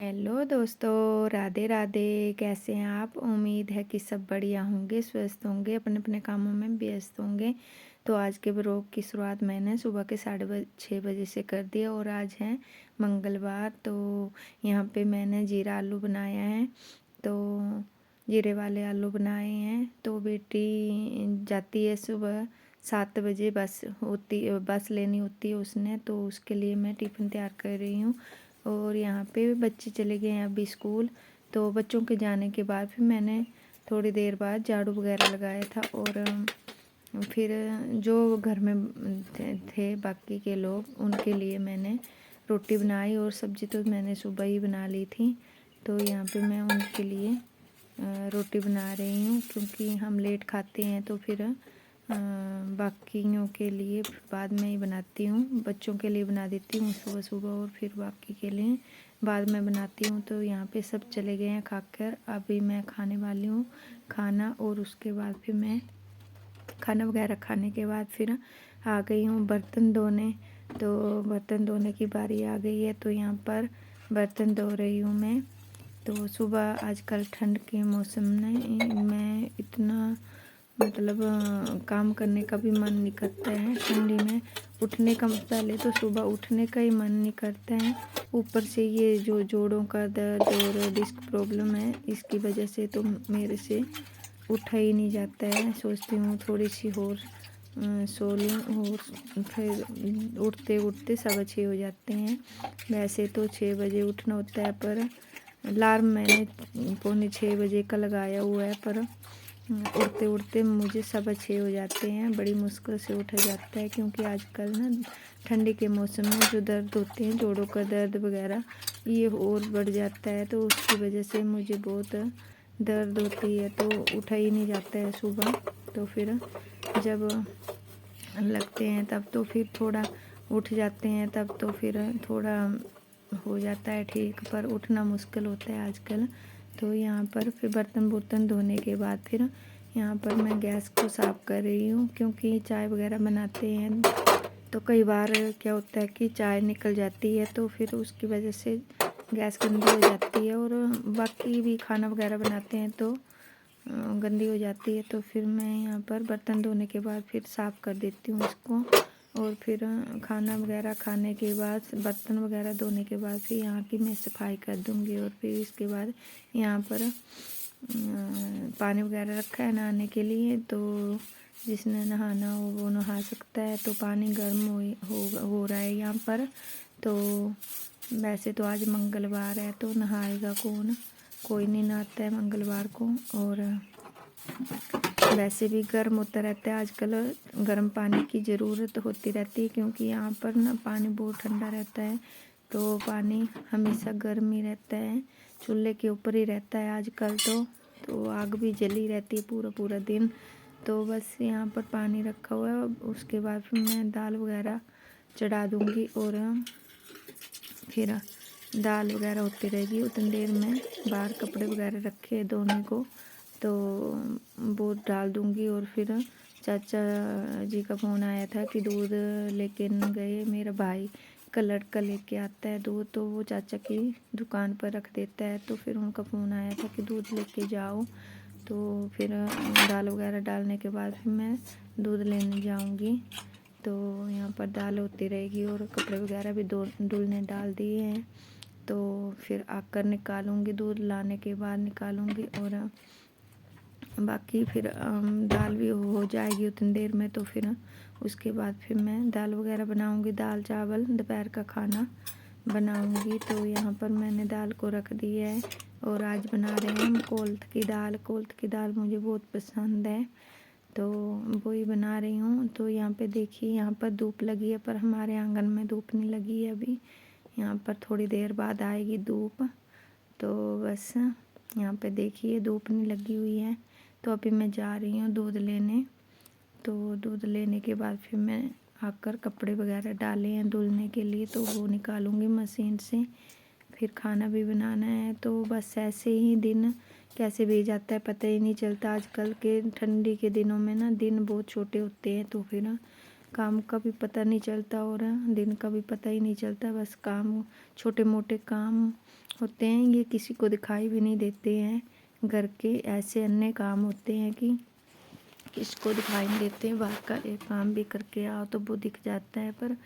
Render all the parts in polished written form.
Hello दोस्तों, राधे राधे। कैसे हैं आप? उम्मीद है कि सब बढ़िया होंगे, स्वस्थ होंगे, अपने अपने कामों में व्यस्त होंगे। तो आज के व्लॉग की शुरुआत मैंने सुबह के 6:30 बजे से कर दी और आज है मंगलवार। तो यहाँ पे मैंने जीरा आलू बनाया है, तो जीरे वाले आलू बनाए हैं। तो बेटी जाती है सुबह 7 बजे, बस लेनी होती है उसने, तो उसके लिए मैं टिफ़िन तैयार कर रही हूँ। और यहाँ पे बच्चे चले गए हैं अभी स्कूल। तो बच्चों के जाने के बाद फिर मैंने थोड़ी देर बाद झाड़ू वगैरह लगाया था और फिर जो घर में थे बाकी के लोग, उनके लिए मैंने रोटी बनाई और सब्ज़ी तो मैंने सुबह ही बना ली थी। तो यहाँ पे मैं उनके लिए रोटी बना रही हूँ, क्योंकि हम लेट खाते हैं तो फिर बाकियों के लिए बाद में ही बनाती हूँ। बच्चों के लिए बना देती हूँ सुबह सुबह और फिर बाकी के लिए बाद में बनाती हूँ। तो यहाँ पे सब चले गए हैं खाकर, अभी मैं खाने वाली हूँ खाना। और उसके बाद फिर मैं खाना वगैरह खाने के बाद फिर आ गई हूँ बर्तन धोने। तो बर्तन धोने की बारी आ गई है, तो यहाँ पर बर्तन धो रही हूँ मैं। तो सुबह आजकल ठंड के मौसम में इतना मतलब काम करने का भी मन नहीं करता है। ठंडी में उठने का, पहले तो सुबह उठने का ही मन नहीं करता है। ऊपर से ये जो जोड़ों का दर्द और डिस्क प्रॉब्लम है, इसकी वजह से तो मेरे से उठा ही नहीं जाता है। सोचती हूँ थोड़ी सी और सो लूँ और फिर उठते उठते 6:15 हो जाते हैं। वैसे तो 6 बजे उठना होता है, पर अलार्म मैंने 5:45 का लगाया हुआ है, पर उठते उठते मुझे 6:15 हो जाते हैं। बड़ी मुश्किल से उठा जाता है, क्योंकि आजकल ना ठंडी के मौसम में जो दर्द होते हैं, जोड़ों का दर्द वगैरह, ये और बढ़ जाता है। तो उसकी वजह से मुझे बहुत दर्द होती है, तो उठा ही नहीं जाता है सुबह। तो फिर जब लगते हैं तब तो फिर थोड़ा उठ जाते हैं, तब तो फिर थोड़ा हो जाता है ठीक, पर उठना मुश्किल होता है आजकल। तो यहाँ पर फिर बर्तन धोने के बाद फिर यहाँ पर मैं गैस को साफ़ कर रही हूँ, क्योंकि चाय वगैरह बनाते हैं तो कई बार क्या होता है कि चाय निकल जाती है, तो फिर उसकी वजह से गैस गंदी हो जाती है। और बाकी भी खाना वगैरह बनाते हैं तो गंदी हो जाती है। तो फिर मैं यहाँ पर बर्तन धोने के बाद फिर साफ़ कर देती हूँ इसको। और फिर खाना वगैरह खाने के बाद, बर्तन वगैरह धोने के बाद फिर यहाँ की मैं सफाई कर दूँगी। और फिर इसके बाद यहाँ पर पानी वगैरह रखा है नहाने के लिए, तो जिसने नहाना हो वो नहा सकता है। तो पानी गर्म हो रहा है यहाँ पर। तो वैसे तो आज मंगलवार है, तो नहाएगा कौन? कोई नहीं नहाता है मंगलवार को। और वैसे भी गर्म होता रहता है आजकल, गर्म पानी की ज़रूरत होती रहती है, क्योंकि यहाँ पर ना पानी बहुत ठंडा रहता है। तो पानी हमेशा गर्म ही रहता है, चूल्हे के ऊपर ही रहता है आजकल। तो आग भी जली रहती है पूरा पूरा दिन। तो बस यहाँ पर पानी रखा हुआ है, उसके बाद फिर मैं दाल वगैरह चढ़ा दूँगी। और फिर दाल वगैरह होती रहेगी, उतनी देर में बाहर कपड़े वगैरह रखे धोने को, तो वो डाल दूँगी। और फिर चाचा जी का फ़ोन आया था कि दूध लेके गए। मेरा भाई का लड़का लेके आता है दूध, तो वो चाचा की दुकान पर रख देता है। तो फिर उनका फ़ोन आया था कि दूध लेके जाओ। तो फिर दाल वगैरह डालने के बाद फिर मैं दूध लेने जाऊंगी। तो यहाँ पर दाल होती रहेगी और कपड़े वगैरह भी धुलने डाल दिए हैं। तो फिर आकर निकालूंगी, दूध लाने के बाद निकालूंगी। और बाकी फिर दाल भी हो जाएगी उतनी देर में। तो फिर उसके बाद फिर मैं दाल वगैरह बनाऊंगी, दाल चावल दोपहर का खाना बनाऊंगी। तो यहाँ पर मैंने दाल को रख दिया है और आज बना रहे हैं हम कोल्थ की दाल। कोल्थ की दाल मुझे बहुत पसंद है, तो वही बना रही हूँ। तो यहाँ पे देखिए, यहाँ पर धूप लगी है, पर हमारे आंगन में धूप नहीं लगी है अभी। यहाँ पर थोड़ी देर बाद आएगी धूप। तो बस यहाँ पे देखिए धूप नहीं लगी हुई है। तो अभी मैं जा रही हूँ दूध लेने। तो दूध लेने के बाद फिर मैं आकर कपड़े वगैरह डाले हैं धुलने के लिए, तो वो निकालूंगी मशीन से। फिर खाना भी बनाना है। तो बस ऐसे ही दिन कैसे बीत जाता है पता ही नहीं चलता। आजकल के ठंडी के दिनों में ना दिन बहुत छोटे होते हैं, तो फिर काम का भी पता नहीं चलता और दिन का भी पता ही नहीं चलता। बस काम, छोटे मोटे काम होते हैं, ये किसी को दिखाई भी नहीं देते हैं। घर के ऐसे अन्य काम होते हैं कि किसको दिखाई नहीं देते हैं। बाहर का एक काम भी करके आओ तो वो दिख जाता है, पर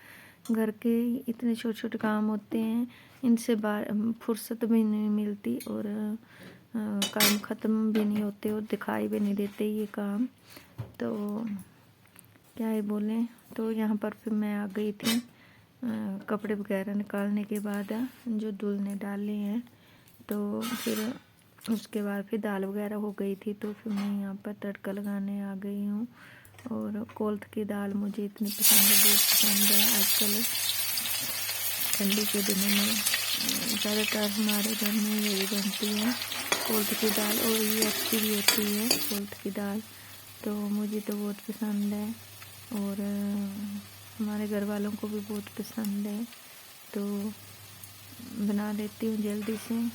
घर के इतने छोटे छोटे काम होते हैं, इनसे फुर्सत भी नहीं मिलती और काम ख़त्म भी नहीं होते और दिखाई भी नहीं देते ये काम। तो क्या ही बोलें। तो यहाँ पर फिर मैं आ गई थी कपड़े वगैरह निकालने के बाद जो धुलने डाले हैं। तो फिर उसके बाद फिर दाल वगैरह हो गई थी, तो फिर मैं यहाँ पर तड़का लगाने आ गई हूँ। और कोल्थ की दाल मुझे इतनी पसंद है, बहुत पसंद है। आजकल ठंडी के दिनों में ज़्यादातर हमारे घर में यही बनती है कोल्थ की दाल, और ये अच्छी भी होती है कोल्थ की दाल, तो मुझे तो बहुत पसंद है और हमारे घर वालों को भी बहुत पसंद है। तो बना देती हूँ जल्दी से।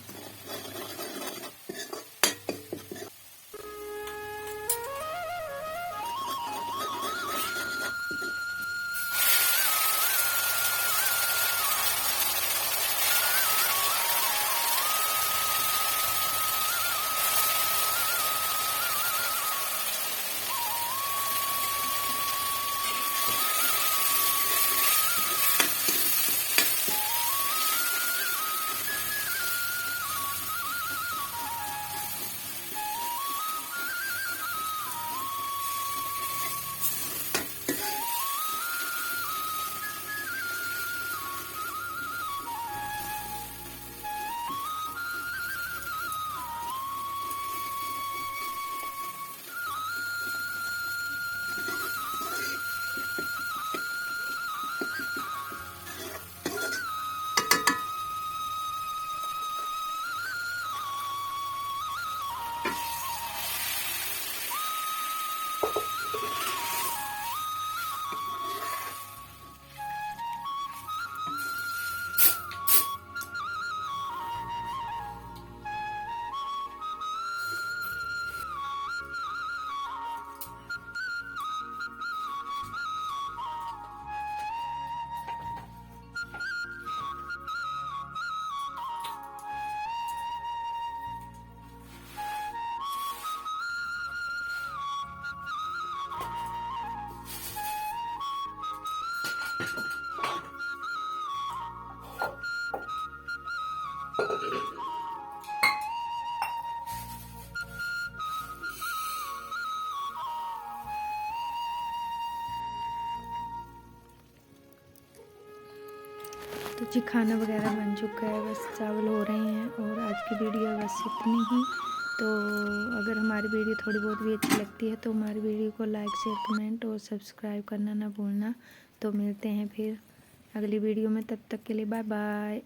तो जी खाना वगैरह बन चुका है, बस चावल हो रहे हैं और आज की वीडियो बस इतनी ही। तो अगर हमारी वीडियो थोड़ी बहुत भी अच्छी लगती है तो हमारी वीडियो को लाइक शेयर कमेंट और सब्सक्राइब करना ना भूलना। तो मिलते हैं फिर अगली वीडियो में, तब तक के लिए बाय बाय।